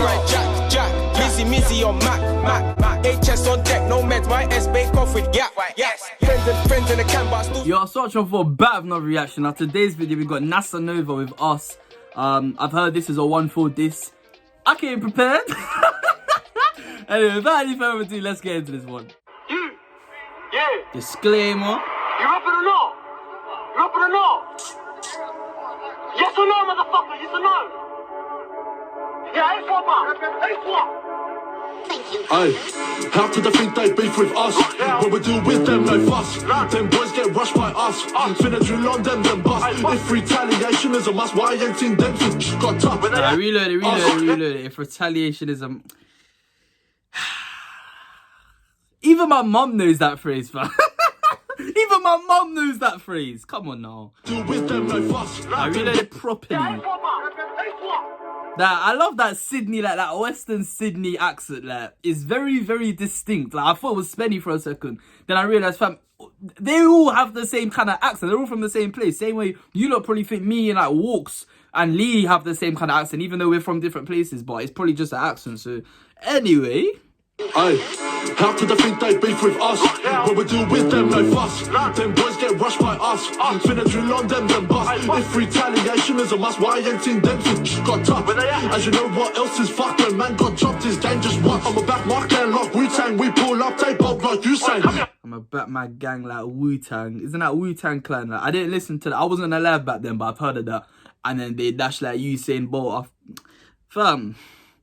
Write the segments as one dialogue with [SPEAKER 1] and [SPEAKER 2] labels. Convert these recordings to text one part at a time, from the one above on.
[SPEAKER 1] right, Jack. Mizzy on Mac. HS on deck, no meds. My S bake off with gap. Yes. Friends in the camp, but still.
[SPEAKER 2] Yo, I searched for a bit of another reaction. Now today's video, we got NASA Nova with us. I've heard this is a 1-4 diss. I came prepared. Anyway, without any further ado, let's get into this one.
[SPEAKER 3] Yeah.
[SPEAKER 2] Disclaimer.
[SPEAKER 3] You rapping or not? Rapping or not? Yes or no, motherfucker? Yes or no? Yeah, A4,
[SPEAKER 4] Aye, how could they think they beef with us? When we deal with them, no fuss. Them boys get rushed by us. Finna drill on them, then bust. If retaliation is a must, why ain't seen them since got tough?
[SPEAKER 2] Reload it. If retaliation is a... Even my mum knows that phrase, fam. Even my mum knows that phrase. Come on now.
[SPEAKER 4] Deal with them, no fuss.
[SPEAKER 2] I reload it properly. Nah, I love that Sydney, like that Western Sydney accent, like, it's very, very distinct. Like, I thought it was Spenny for a second. Then I realised, fam, they all have the same kind of accent. They're all from the same place. Same way you lot probably think me and like Walks and Lee have the same kind of accent, even though we're from different places, but it's probably just an accent. So, anyway.
[SPEAKER 4] Aye, how could they think they beef with us? When we deal with them, no fuss. Them boys get rushed by us. Finna drill on them, then bust. If retaliation is a must, why ain't seen them since got tough? As you know, what else is fucked when man got dropped his dangerous one. I'm a back my clan like Wu-Tang. We pull up, they bolt like you sang.
[SPEAKER 2] I'm a back my gang like Wu-Tang. Isn't that Wu-Tang Clan? Like, I didn't listen to that. I wasn't alive back then, but I've heard of that. And then they dash like Usain Bolt off. Fam.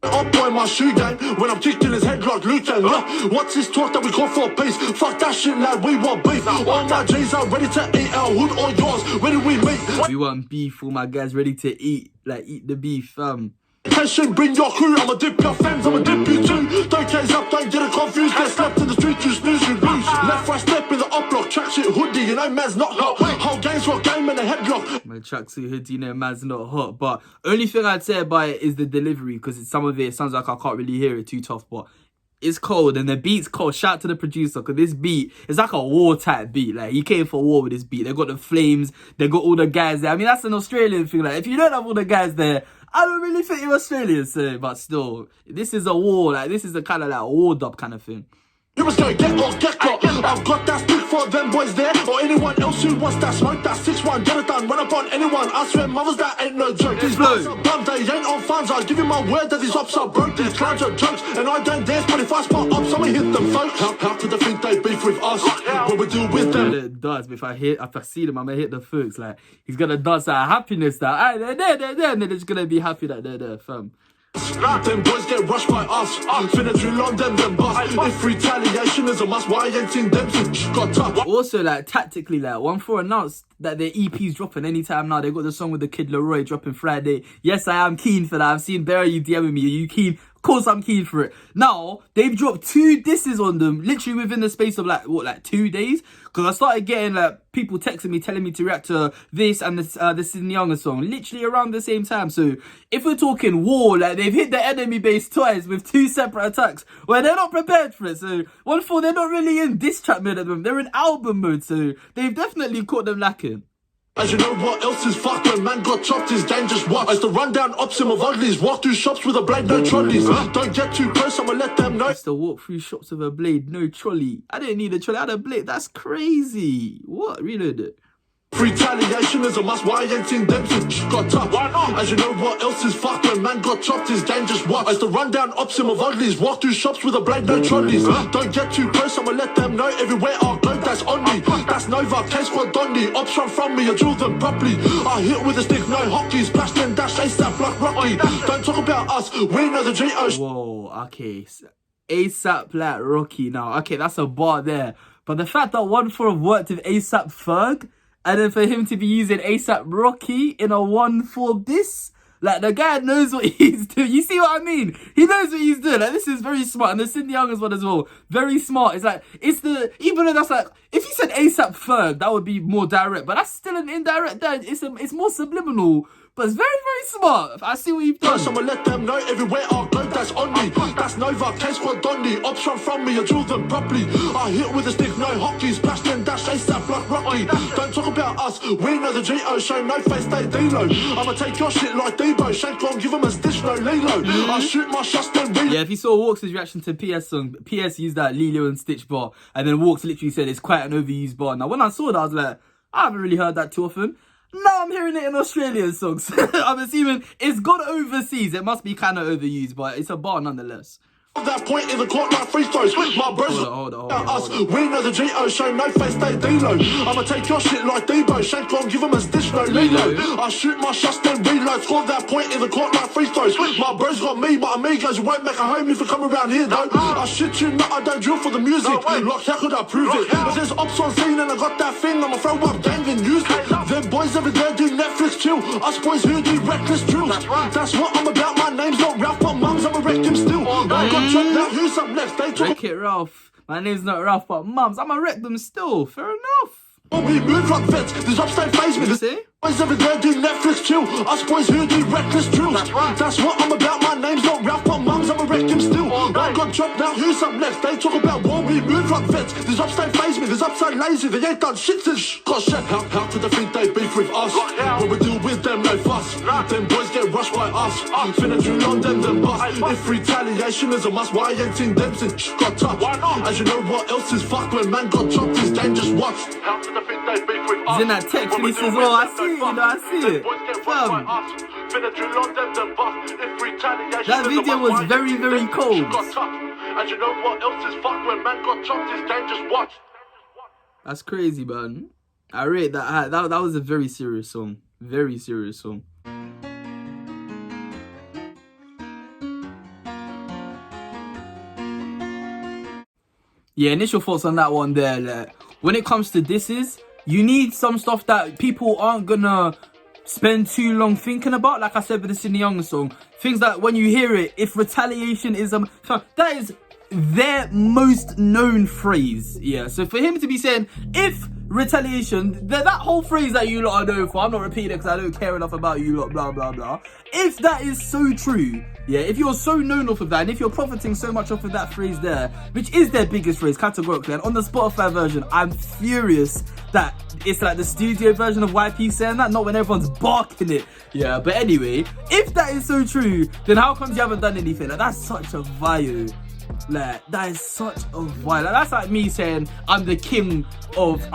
[SPEAKER 4] Up boy my shoe gang when I'm kicking his head like Luton. What's this talk that we call for peace? Fuck that shit like we want beef. All my J's are ready to eat our hood or yours. When do we meet?
[SPEAKER 2] We want beef. All my guys ready to eat. Like eat the beef, fam.
[SPEAKER 4] Attention, bring your crew. I'ma dip your fans, I'ma dip you too. Don't case up, don't get it confused. Get slapped in the street, you snooze, you lose. Left right step in the up block, track shit hoodie, you know man's not hot. Whole game's what game in the headlock.
[SPEAKER 2] My tracksuit hoodie, you know man's not hot. But only thing I'd say about it is the delivery, because some of it sounds like I can't really hear it too tough, but it's cold and the beat's cold. Shout out to the producer, because this beat is like a war type beat. Like, he came for war with this beat. They got the flames, they got all the guys there. I mean, that's an Australian thing. Like, if you don't have all the guys there, I don't really think you're Australian, so, but still, this is a war. Like, this is a kind of like war dub kind of thing.
[SPEAKER 4] You must go get or get got. I've got that stick for them boys there, or anyone else who wants that smoke. That 6-1, get it done. Run up on anyone. I swear, mothers, that ain't no joke. These boys are bummed, they ain't on funds. I give you my word that these ops are broke. These clowns are jokes, and I don't dance. But if I spot up, someone hit them folks. How could they think they beef with us? When we deal with them,
[SPEAKER 2] it does. But if I see them, I'm gonna hit the folks. Like, he's gonna dance out of happiness. That they're there, and they're just gonna be happy that they're there, fam.
[SPEAKER 4] Them boys get rushed by us. Finna drill on them, then bust. If retaliation is a must, why ain't seen them since got tough?
[SPEAKER 2] Also, like, tactically, like, 1-4 announced that their EP's dropping anytime now. They got the song with the Kid Leroy dropping Friday. Yes, I am keen for that. I've seen Barry, you DMing me. Are you keen? Of course I'm keen for it. Now, they've dropped 2 disses on them, literally within the space of, like, what, like 2 days? Because I started getting, like, people texting me, telling me to react to this and the Sydney Younger song, literally around the same time. So, if we're talking war, like, they've hit the enemy base twice with 2 separate attacks, where they're not prepared for it. So, 1-4, they're not really in diss track mode at them. They're in album mode, so they've definitely caught them lacking.
[SPEAKER 4] As you know, what else is fucked when man got chopped his dangerous what? As the rundown ops him of uglies, walk through shops with a blade, no trolleys. Don't get too close, I'ma let them know.
[SPEAKER 2] Used to walk through shops with a blade, no trolley. I didn't need a trolley, I had a blade. That's crazy. What? Reload it.
[SPEAKER 4] Retaliation is a must, why ain't seen them since got tough? Why not? As you know, what else is fucked when man got chopped his dangerous what? As the rundown ops him of uglies, walk through shops with a blade, no trolleys. Don't get too close, I'ma let them know. Everywhere I go, that's on me. That's Nova, case squad Dundee. Ops run from me, I drill them properly. I hit with a stick, no hockey. Splash then dash, ASAP like Rocky. Don't talk about us, we know the G.O.
[SPEAKER 2] Whoa, okay. ASAP like Rocky now. Okay, that's a bar there. But the fact that 1-4 have worked with ASAP Ferg, and then for him to be using ASAP Rocky in a 1-4 diss, like, the guy knows what he's doing. You see what I mean? He knows what he's doing. Like, this is very smart. And the Sydney Youngers one as well. Very smart. It's like, even though that's like, if you said ASAP Ferg, that would be more direct. But that's still an indirect. It's more subliminal but it's very, very smart. I see what you've done.
[SPEAKER 4] First, I'ma let them know everywhere I go, that's on me. That's Nova, K Squad Donny. Ops run from me, I drill them properly. I hit with a stick, no hockey. Splash then dash, ASAP like Rocky. Don't talk about us, we know the GO show. No face, stay D-low. I'ma take your shit like Debo. Shank on, give him a stitch, no Lilo. I shoot my shots, then reload.
[SPEAKER 2] Yeah, if you saw Walks' reaction to PS song, PS used that Lilo and Stitch bar, and then Walks literally said it's quite an overused bar. Now, when I saw that, I was like, I haven't really heard that too often. Now I'm hearing it in Australian songs. I'm assuming it's gone overseas. It must be kind of overused, but it's a bar nonetheless.
[SPEAKER 4] That point in the court like free throws. My bros
[SPEAKER 2] Hold on.
[SPEAKER 4] us. We know the GO show, no face, stay D-low. I'ma take your shit like Debo. Shank on, give him a stitch, no Lilo. I shoot my shots, then reload. Score that point in the court like free throws. My bros got me, my amigos won't make a home if you come around here, though. I shit you not, I don't drill for the music. Like, how could I prove it? If there's ops on scene and I got that thing, I'ma throw up gang and use it. Them boys over there do Netflix chill. Us boys who do reckless drills. That's what I'm about. My name's not Ralph, but mums, I'ma wreck him still. Now who's up next? They talk.
[SPEAKER 2] Wreck it, Ralph. My name's not Ralph, but mums. I'ma wreck them still. Fair enough.
[SPEAKER 4] We move like vets. These ups don't faze me.
[SPEAKER 2] You see?
[SPEAKER 4] Boys over there do Netflix chill. Us boys who do reckless drills. That's what I'm about. My name's not Ralph, but mums, I'ma wreck him still. I got dropped now. Who's up next? They talk about war. We move like vets. These ups don't faze me. These ups so lazy. They ain't done shit since. Got shit. How could they think they beef with us? When we deal with them, no fuss. Them boys get rushed by us. Finna drill on them, then bust. If retaliation is a must, why ain't seen them since got touched? As you know, what else is fucked when man got chopped? His game just watched. How could they think they beef with us?
[SPEAKER 2] He's in that text release as well. I see it, I see it. Fam. That video was very, very cold.
[SPEAKER 4] And you know what else is fucked when man got chopped? His game just watched.
[SPEAKER 2] That's crazy, man. I rate that. That was a very serious song. Very serious song. Yeah, initial thoughts on that one there. Like, when it comes to disses, you need some stuff that people aren't gonna spend too long thinking about. Like I said with the Sydney Young song, things that when you hear it, if retaliation is that is their most known phrase. Yeah, so for him to be saying if retaliation, that whole phrase that you lot are known for, I'm not repeating it because I don't care enough about you lot, blah blah blah. If that is so true, yeah, if you're so known off of that, and if you're profiting so much off of that phrase there, which is their biggest phrase categorically, and on the Spotify version, I'm furious that it's like the studio version of YP saying that, not when everyone's barking it. Yeah, but anyway, if that is so true, then how comes you haven't done anything? Like, that's such a bio. Like, that is such a vibe. Like, that's like me saying I'm the king of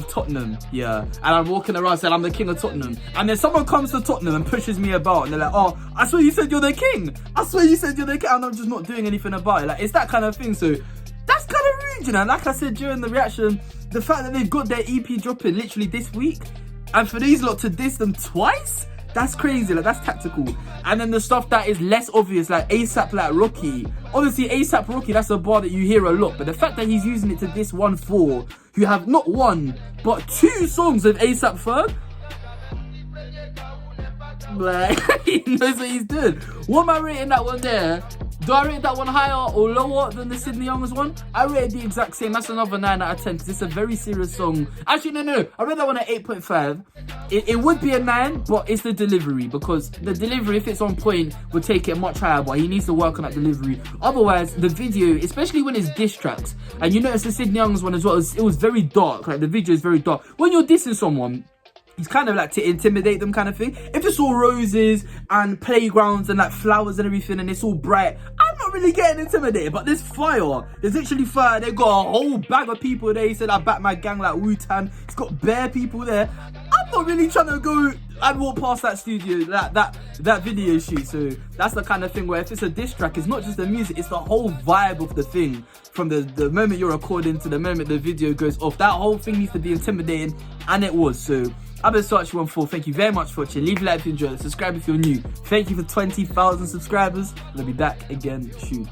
[SPEAKER 2] Tottenham, yeah, and I'm walking around saying I'm the king of Tottenham, and then someone comes to Tottenham and pushes me about, and they're like, oh, I swear you said you're the king. I swear you said you're the king, and I'm just not doing anything about it. Like, it's that kind of thing. So that's kind of rude, you know. Like I said during the reaction, the fact that they've got their EP dropping literally this week, and for these lot to diss them twice, that's crazy. Like, that's tactical. And then the stuff that is less obvious, like ASAP like Rocky. Obviously, ASAP Rocky, that's a bar that you hear a lot. But the fact that he's using it to diss 1-4, who have not one, but 2 songs of ASAP Ferg, like, he knows what he's doing. What am I rating that one there? Do I rate that one higher or lower than the Sydney Youngers one? I rated the exact same. That's another 9 out of 10 because it's a very serious song. Actually, no. I rate that one at 8.5. It would be a 9, but it's the delivery, because the delivery, if it's on point, would take it much higher, but he needs to work on that delivery. Otherwise, the video, especially when it's diss tracks, and you notice the Sydney Youngers one as well, it was very dark. Like, the video is very dark. When you're dissing someone, it's kind of like to intimidate them kind of thing. If it's all roses and playgrounds and like flowers and everything and it's all bright, I'm not really getting intimidated. But there's fire. There's literally fire. They got a whole bag of people there. He said, I back my gang like Wu-Tang. It's got bare people there. I'm not really trying to go and walk past that studio, that video shoot. So that's the kind of thing where if it's a diss track, it's not just the music, it's the whole vibe of the thing. From the moment you're recording to the moment the video goes off, that whole thing needs to be intimidating, and it was. So I've been Sarchie14. Thank you very much for watching. Leave a like if you enjoyed it. Subscribe if you're new. Thank you for 20,000 subscribers. I'll be back again soon.